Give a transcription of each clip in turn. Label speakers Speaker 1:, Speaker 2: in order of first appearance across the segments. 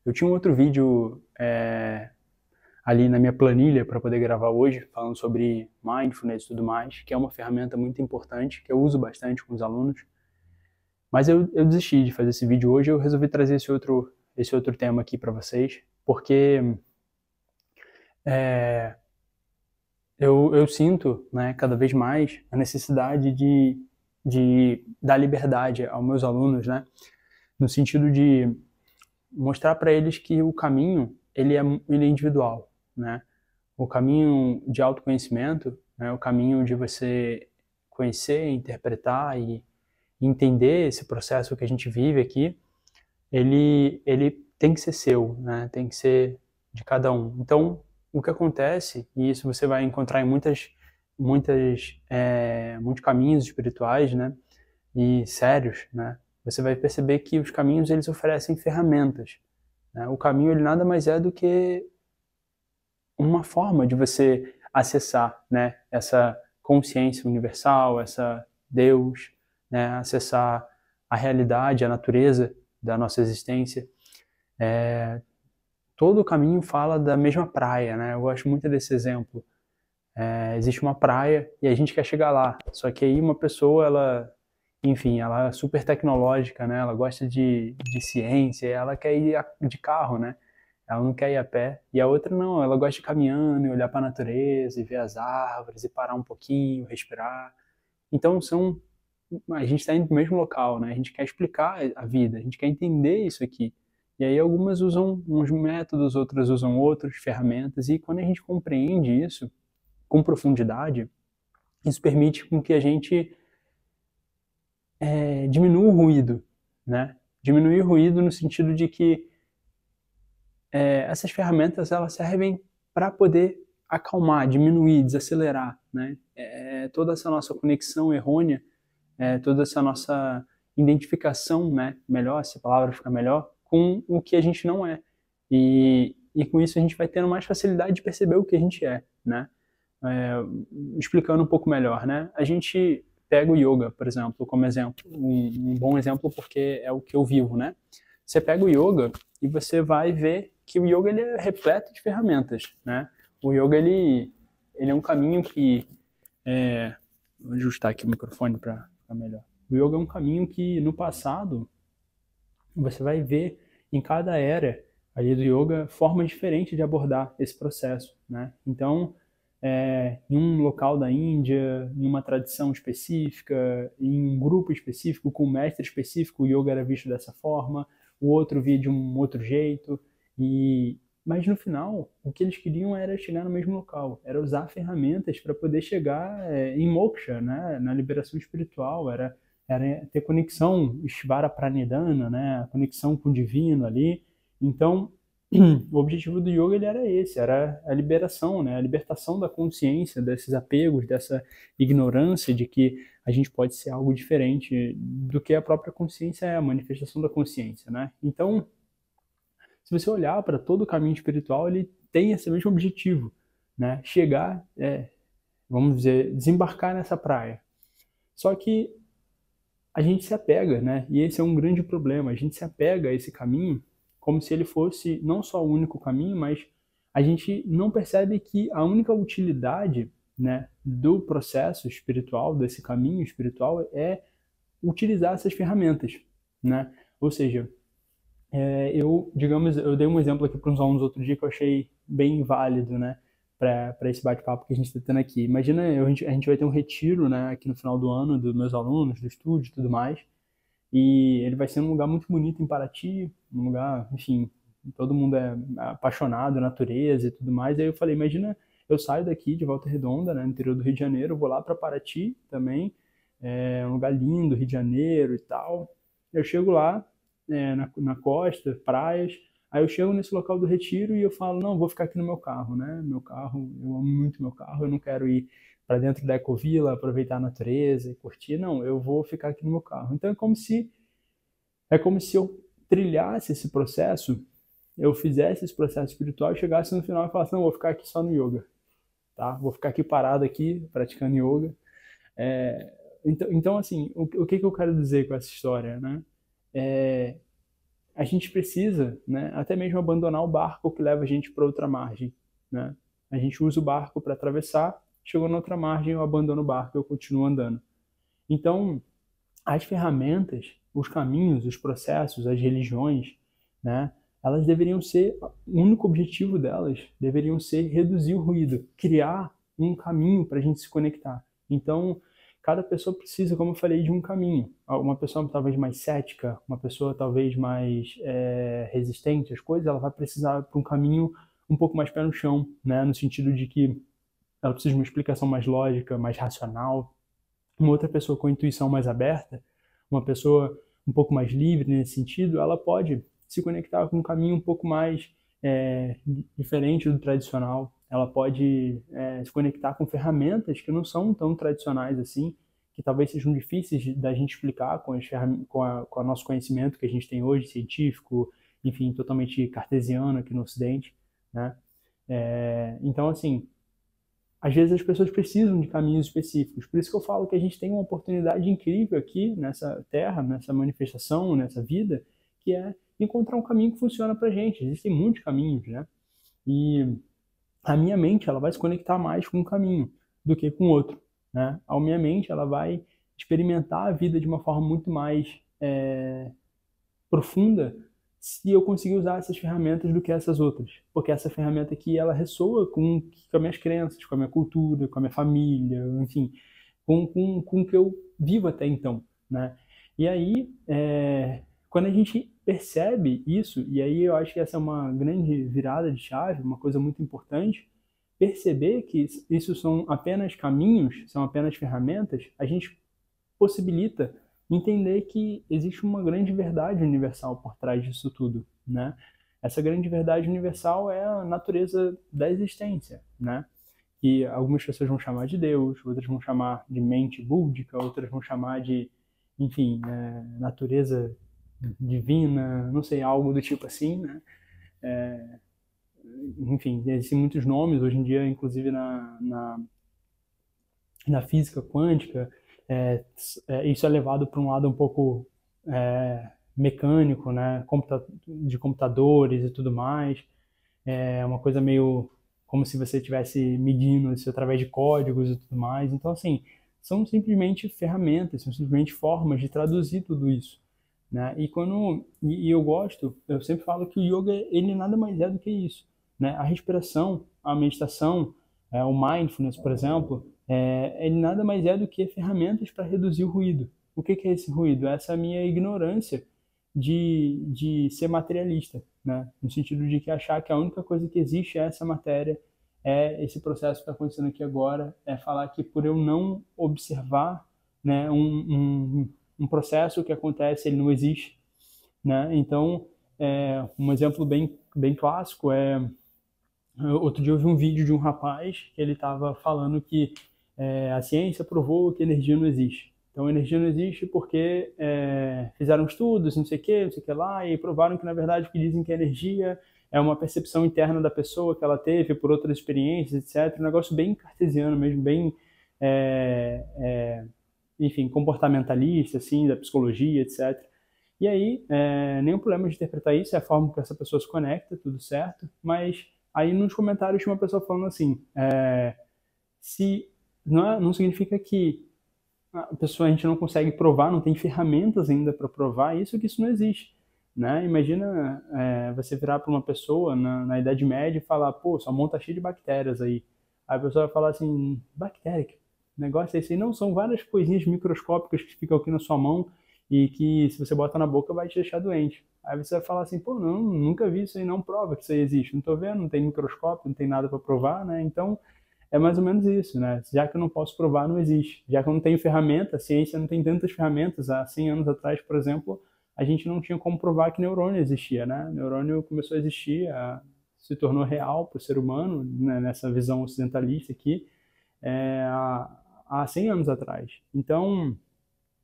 Speaker 1: Eu tinha um outro vídeo ali na minha planilha para poder gravar hoje, falando sobre mindfulness e tudo mais, que é uma ferramenta muito importante, que eu uso bastante com os alunos. Mas eu desisti de fazer esse vídeo hoje, eu resolvi trazer esse outro tema aqui para vocês, porque é, eu sinto, né, cada vez mais a necessidade de dar liberdade aos meus alunos, né, no sentido de mostrar para eles que o caminho ele é individual, né? O caminho de autoconhecimento, né, o caminho de você conhecer, interpretar e entender esse processo que a gente vive aqui, ele tem que ser seu, né? Tem que ser de cada um. Então, o que acontece, e isso você vai encontrar em muitos caminhos espirituais, né? E sérios, né? Você vai perceber que os caminhos eles oferecem ferramentas, né? O caminho ele nada mais é do que uma forma de você acessar, né, essa consciência universal, essa Deus, né, acessar a realidade, a natureza da nossa existência. Todo o caminho fala da mesma praia, né? Eu gosto muito desse exemplo. Existe uma praia e a gente quer chegar lá, só que aí uma pessoa, enfim, ela é super tecnológica, né? Ela gosta de ciência, ela quer ir de carro, né? Ela não quer ir a pé. E a outra não, ela gosta de ir caminhando e olhar para a natureza e ver as árvores e parar um pouquinho, respirar. Então a gente está indo para o mesmo local, né? A gente quer explicar a vida, a gente quer entender isso aqui. E aí algumas usam uns métodos, outras usam outras ferramentas e quando a gente compreende isso com profundidade, isso permite com que a gente diminua o ruído, né? Diminuir o ruído no sentido de que essas ferramentas elas servem para poder acalmar, diminuir, desacelerar, né? Toda essa nossa conexão errônea, toda essa nossa identificação, né? Melhor, se a palavra fica melhor, com o que a gente não é. E com isso a gente vai tendo mais facilidade de perceber o que a gente é, né? É, explicando um pouco melhor, né? A gente pega o yoga, por exemplo, como exemplo, um bom exemplo porque é o que eu vivo, né? Você pega o yoga e você vai ver que o yoga ele é repleto de ferramentas, né? O yoga ele é um caminho que vou ajustar aqui o microfone para ficar melhor. O yoga é um caminho que no passado você vai ver em cada era ali do yoga formas diferentes de abordar esse processo, né? Então, em um local da Índia, em uma tradição específica, em um grupo específico, com um mestre específico, o yoga era visto dessa forma, o outro via de um outro jeito, mas no final, o que eles queriam era chegar no mesmo local, era usar ferramentas para poder chegar em moksha, né? Na liberação espiritual, era ter conexão Ishvara Pranidhana, né? A conexão com o divino ali. Então, o objetivo do yoga ele era esse, era a liberação, né? A libertação da consciência, desses apegos, dessa ignorância de que a gente pode ser algo diferente do que a própria consciência é, a manifestação da consciência, né? Então, se você olhar para todo o caminho espiritual, ele tem esse mesmo objetivo, né? Chegar, vamos dizer, desembarcar nessa praia. Só que a gente se apega, né? E esse é um grande problema. A gente se apega a esse caminho como se ele fosse não só o único caminho, mas a gente não percebe que a única utilidade, né, do processo espiritual, desse caminho espiritual, é utilizar essas ferramentas, né? Ou seja, eu dei um exemplo aqui para uns alunos outro dia que eu achei bem válido, né, para esse bate-papo que a gente está tendo aqui. Imagina, a gente vai ter um retiro, né, aqui no final do ano, dos meus alunos, do estúdio e tudo mais, e ele vai ser num lugar muito bonito em Paraty, um lugar, enfim, todo mundo é apaixonado, natureza e tudo mais. Aí eu falei, imagina, eu saio daqui de Volta Redonda, né, no interior do Rio de Janeiro, vou lá para Paraty também, um lugar lindo, Rio de Janeiro e tal. Eu chego lá, na costa, praias, aí eu chego nesse local do retiro e eu falo, não, vou ficar aqui no meu carro, né? Meu carro, eu amo muito meu carro, eu não quero ir para dentro da ecovila, aproveitar a natureza e curtir, não, eu vou ficar aqui no meu carro. Então é como se eu trilhasse esse processo, eu fizesse esse processo espiritual e chegasse no final e falasse, não, vou ficar aqui só no yoga, tá? Vou ficar aqui parado aqui, praticando yoga. Então assim, o que eu quero dizer com essa história, né? a gente precisa, né, até mesmo abandonar o barco que leva a gente para outra margem, né? A gente usa o barco para atravessar, chegou na outra margem, eu abandono o barco e eu continuo andando. Então, as ferramentas, os caminhos, os processos, as religiões, né, elas deveriam ser, o único objetivo delas deveriam ser reduzir o ruído, criar um caminho para a gente se conectar. Então, cada pessoa precisa, como eu falei, de um caminho. Uma pessoa talvez mais cética, uma pessoa talvez mais resistente às coisas, ela vai precisar para um caminho um pouco mais pé no chão, né, no sentido de que ela precisa de uma explicação mais lógica, mais racional. Uma outra pessoa com a intuição mais aberta, uma pessoa um pouco mais livre nesse sentido, ela pode se conectar com um caminho um pouco mais diferente do tradicional. Ela pode se conectar com ferramentas que não são tão tradicionais assim, que talvez sejam difíceis da gente explicar com o nosso conhecimento que a gente tem hoje, científico, enfim, totalmente cartesiano aqui no Ocidente, né? Então, assim, às vezes as pessoas precisam de caminhos específicos. Por isso que eu falo que a gente tem uma oportunidade incrível aqui nessa terra, nessa manifestação, nessa vida, que é encontrar um caminho que funciona pra gente. Existem muitos caminhos, né? E a minha mente, ela vai se conectar mais com um caminho do que com outro, né? A minha mente, ela vai experimentar a vida de uma forma muito mais profunda se eu conseguir usar essas ferramentas do que essas outras. Porque essa ferramenta aqui, ela ressoa com as minhas crenças, com a minha cultura, com a minha família, enfim, com o que eu vivo até então, né? E aí, quando a gente percebe isso, e aí eu acho que essa é uma grande virada de chave, uma coisa muito importante, perceber que isso são apenas caminhos, são apenas ferramentas, a gente possibilita entender que existe uma grande verdade universal por trás disso tudo, né? Essa grande verdade universal é a natureza da existência, né? Que algumas pessoas vão chamar de Deus, outras vão chamar de mente búdica, outras vão chamar de, enfim, natureza divina, não sei, algo do tipo assim, né? Enfim, existem muitos nomes hoje em dia, inclusive na física quântica, isso é levado para um lado um pouco mecânico, né, de computadores e tudo mais. É uma coisa meio como se você estivesse medindo isso através de códigos e tudo mais. Então, assim, são simplesmente ferramentas, são simplesmente formas de traduzir tudo isso, né? E eu gosto, eu sempre falo que o yoga, ele nada mais é do que isso, né? A respiração, a meditação, o mindfulness, por exemplo, ele nada mais é do que ferramentas para reduzir o ruído. O que é esse ruído? Essa minha ignorância de ser materialista, né? No sentido de que achar que a única coisa que existe é essa matéria, é esse processo que está acontecendo aqui agora, é falar que por eu não observar, né, um processo que acontece, ele não existe, né? Então, um exemplo bem clássico outro dia eu vi um vídeo de um rapaz que ele estava falando que a ciência provou que energia não existe. Então, a energia não existe porque fizeram estudos, não sei o que lá, e provaram que, na verdade, o que dizem que a energia é uma percepção interna da pessoa que ela teve por outras experiências, etc. Um negócio bem cartesiano mesmo, bem, enfim, comportamentalista, assim, da psicologia, etc. E aí, nenhum problema de interpretar isso, é a forma que essa pessoa se conecta, tudo certo, mas aí nos comentários tinha uma pessoa falando assim, se não significa que a gente não consegue provar, não tem ferramentas ainda para provar isso, que isso não existe, né? Imagina você virar para uma pessoa na Idade Média e falar, pô, sua mão tá cheia de bactérias aí. Aí a pessoa vai falar assim, bactéria, que negócio é esse? E não, são várias coisinhas microscópicas que ficam aqui na sua mão e que se você bota na boca vai te deixar doente. Aí você vai falar assim, pô, não, nunca vi isso aí, não prova que isso aí existe. Não tô vendo, não tem microscópio, não tem nada para provar, né? Então, é mais ou menos isso, né? Já que eu não posso provar, não existe. Já que eu não tenho ferramenta, a ciência não tem tantas ferramentas. Há 100 anos atrás, por exemplo, a gente não tinha como provar que neurônio existia, né? Neurônio começou a existir, se tornou real para o ser humano, né? Nessa visão ocidentalista aqui, há 100 anos atrás. Então,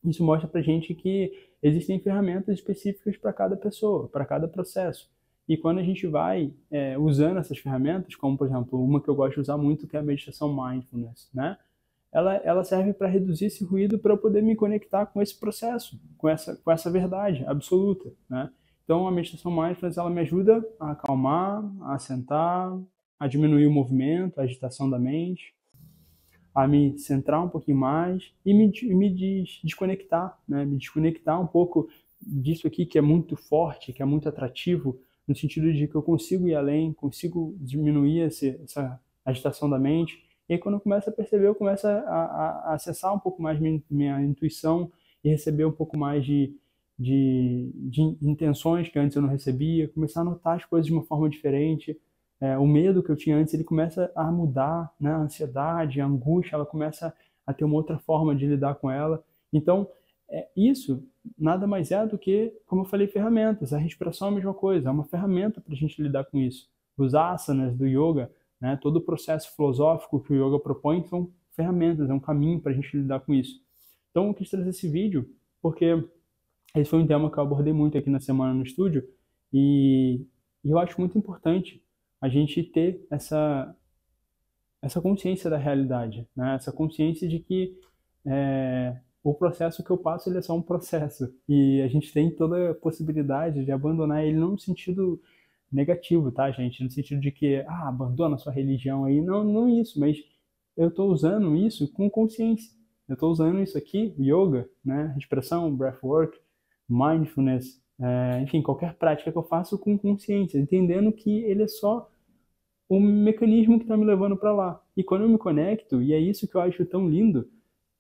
Speaker 1: isso mostra pra gente que existem ferramentas específicas para cada pessoa, para cada processo. E quando a gente vai usando essas ferramentas, como por exemplo, uma que eu gosto de usar muito, que é a meditação mindfulness, né? Ela serve para reduzir esse ruído para eu poder me conectar com esse processo, com essa verdade absoluta, né? Então, a meditação mindfulness, ela me ajuda a acalmar, a sentar, a diminuir o movimento, a agitação da mente, a me centrar um pouquinho mais e me desconectar, né? Me desconectar um pouco disso aqui que é muito forte, que é muito atrativo, no sentido de que eu consigo ir além, consigo diminuir essa agitação da mente. E aí, quando eu começo a perceber, eu começo a acessar um pouco mais minha intuição e receber um pouco mais de intenções que antes eu não recebia, começar a notar as coisas de uma forma diferente. O medo que eu tinha antes, ele começa a mudar, né? A ansiedade, a angústia, ela começa a ter uma outra forma de lidar com ela. Então, isso nada mais é do que, como eu falei, ferramentas. A respiração é a mesma coisa, é uma ferramenta para a gente lidar com isso. Os asanas do yoga, né? Todo o processo filosófico que o yoga propõe são ferramentas, é um caminho para a gente lidar com isso. Então, eu quis trazer esse vídeo porque esse foi um tema que eu abordei muito aqui na semana no estúdio e eu acho muito importante a gente ter essa consciência da realidade, né? Essa consciência de que o processo que eu passo ele é só um processo e a gente tem toda a possibilidade de abandonar ele, não no sentido negativo, tá, gente? No sentido de que, abandona a sua religião aí. Não, não isso, mas eu estou usando isso com consciência. Eu estou usando isso aqui, yoga, né? Respiração, breathwork, mindfulness, enfim, qualquer prática que eu faço com consciência, entendendo que ele é só o mecanismo que está me levando para lá. E quando eu me conecto, e é isso que eu acho tão lindo,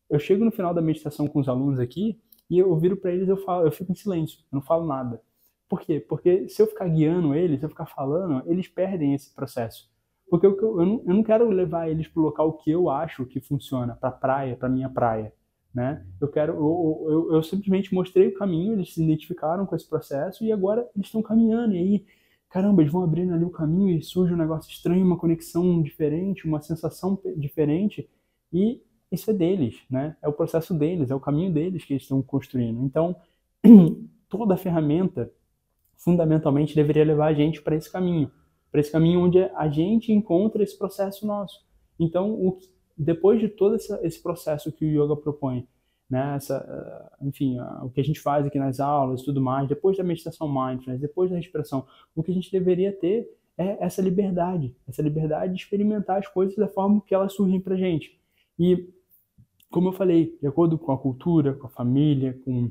Speaker 1: eu chego no final da meditação com os alunos aqui e eu viro para eles, eu fico em silêncio, eu não falo nada. Por quê? Porque se eu ficar guiando eles, se eu ficar falando, eles perdem esse processo. Porque eu não quero levar eles para o local que eu acho que funciona, para a praia, para minha praia, né? Eu simplesmente mostrei o caminho, eles se identificaram com esse processo e agora eles estão caminhando. E aí, caramba, eles vão abrindo ali o caminho e surge um negócio estranho, uma conexão diferente, uma sensação diferente. E isso é deles, né? É o processo deles, é o caminho deles que eles estão construindo. Então, toda ferramenta, fundamentalmente, deveria levar a gente para esse caminho onde a gente encontra esse processo nosso. Então, depois de todo esse processo que o yoga propõe, né? Enfim, o que a gente faz aqui nas aulas e tudo mais, depois da meditação mindfulness, depois da respiração, o que a gente deveria ter é essa liberdade de experimentar as coisas da forma que elas surgem para a gente. E, como eu falei, de acordo com a cultura, com a família, com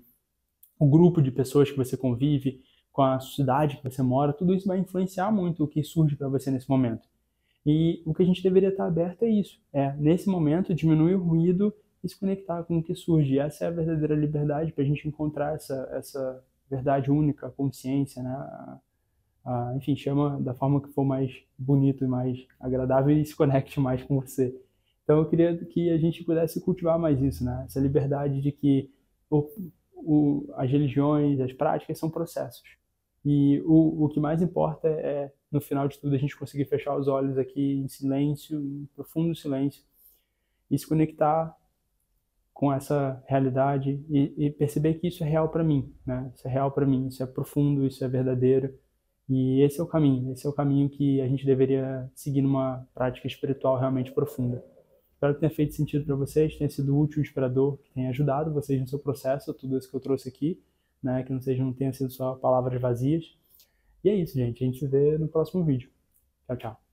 Speaker 1: o grupo de pessoas que você convive, com a cidade que você mora, tudo isso vai influenciar muito o que surge para você nesse momento. E o que a gente deveria estar aberto é isso, nesse momento, diminuir o ruído e se conectar com o que surge. Essa é a verdadeira liberdade para a gente encontrar essa verdade única, a consciência, né? Enfim, chama da forma que for mais bonito e mais agradável e se conecte mais com você. Então eu queria que a gente pudesse cultivar mais isso, né? Essa liberdade de que as religiões, as práticas são processos. E o que mais importa no final de tudo, a gente conseguir fechar os olhos aqui em silêncio, em profundo silêncio, e se conectar com essa realidade e perceber que isso é real para mim, né? Isso é real para mim, isso é profundo, isso é verdadeiro. E esse é o caminho que a gente deveria seguir numa prática espiritual realmente profunda. Espero que tenha feito sentido para vocês, tenha sido útil, inspirador, que tenha ajudado vocês no seu processo, tudo isso que eu trouxe aqui, né? Que não tenha sido só palavras vazias. E é isso, gente. A gente se vê no próximo vídeo. Tchau, tchau.